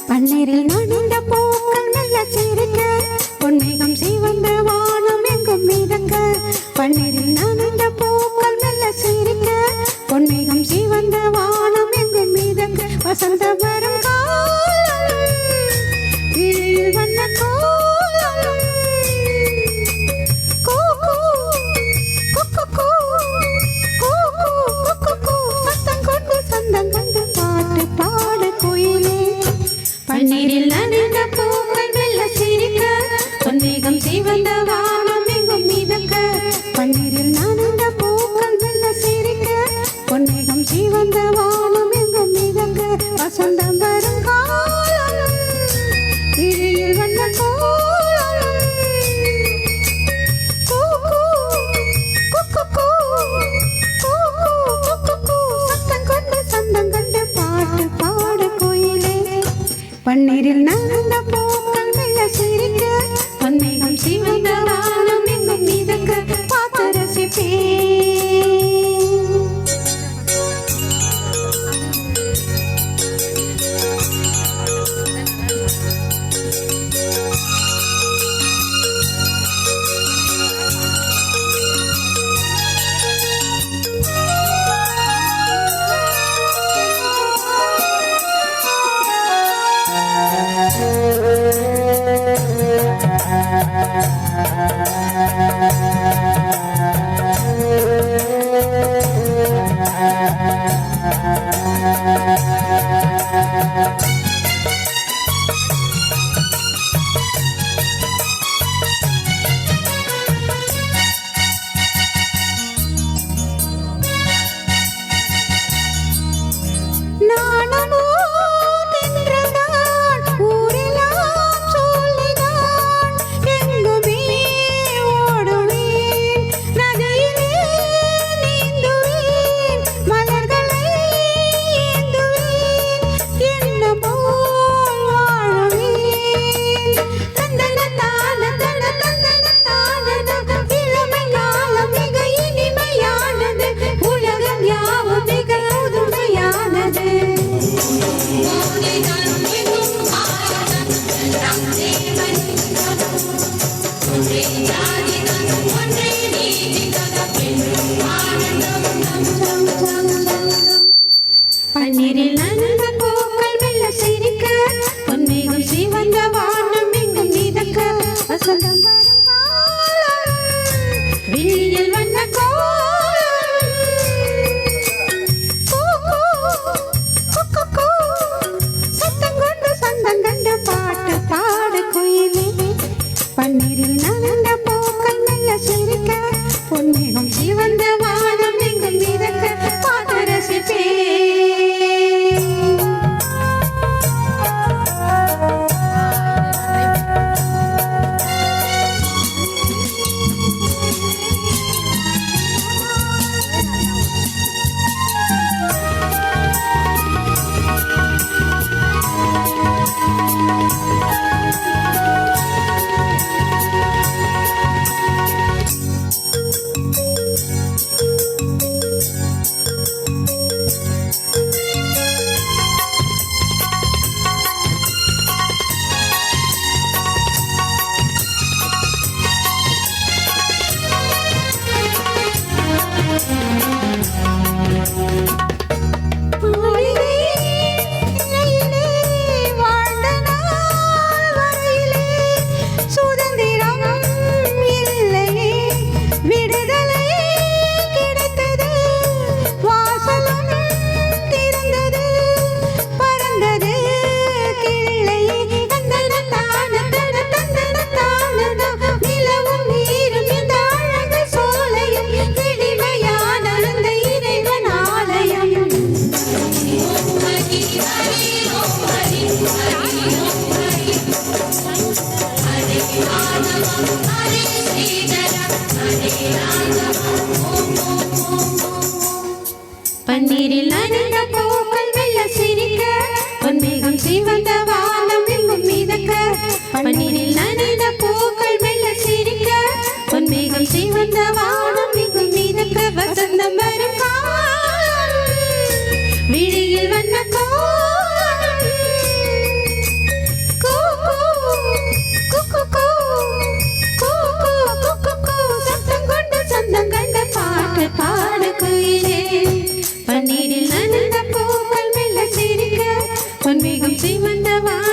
பன்னீரில் நனைந்த பூக்கள் நல்ல சிரிக்க பொன்மேகம் சிவந்த வானம் எங்கும் மிதக்க பன்னீரில் நனைந்த பூக்கள் நல்ல சிரிக்க பொன்மேகம் சிவந்த வானம் எங்கும் மிதக்க வசந்த வரும் காலம் விழியில் வண்ண கோலம் கூ கூ குக்கு கூ கூ கூ குக்கு கூ சத்தம் கொண்டு சந்தம் கண்டு பாட்டு பாட கோயிலே பன்னீரில் நனைந்த பூக்கள் மெல்ல சிரிக்க பொன்மேகம் சிவந்த வானம் எங்கும் மிதக்க பன்னீரில் நனைந்த பூக்கள் மெல்ல சிரிக்க பொன்மேகம் சிவந்த வானம் எங்கும் மிதக்க வசந்தம் வரும் காலம் விழியில் வண்ண கோலம் கூ கூ குக்கு கூ கூ கூ குக்கு கூ சத்தம் கொண்டு சந்தம் கண்டு பாட்டு பாட கோயிலே பன்னீரில் நனைந்த பூக்கள் மெல்ல சிரிக்க பொன்மேகம் சிவந்த வானம் எங்கும் மிதக்க பார்த்து ரசிப்பேன். பன்னீரில் நனைந்த பூக்கள் மெல்ல சிரிக்க பொன்மேகம் சிவந்த வானம் எங்கும் மிதக்க வசந்தம் வரும் காலம் விழியில் வண்ண கோலம் கூ கூ குக்கு கூ சத்தம் கொண்டு சந்தம் கண்டு பாட்டு பாட கோயிலே பன்னீரில் நனைந்த பூக்கள் மெல்ல சிரிக்க பொன்மேகம் சிவந்த வானம் எங்கும் மிதக்க பார்த்து ரசிப்பேன். பன்னீரில் நனைந்த பூக்கள் மெல்ல சிரிக்க பொன்மேகம் சிவந்த வானம் எங்கும் மிதக்க பன்னீரில் நனைந்த பூக்கள் மெல்ல சிரிக்க பொன்மேகம் சிவந்த வானம் எங்கும் மிதக்க வசந்தம் வரும் காலம் விழியில் வண்ண கோலம் கூ கூ கூ கூ கூ கூ கூ கூ சத்தம் கொண்டு சொந்தம் கண்ட பாட்டு பாடு குயிலே பன்னீரில் நனைந்த பூக்கள் மெல்ல சிரிக்க பொன்மேகம் சிவந்த வானம்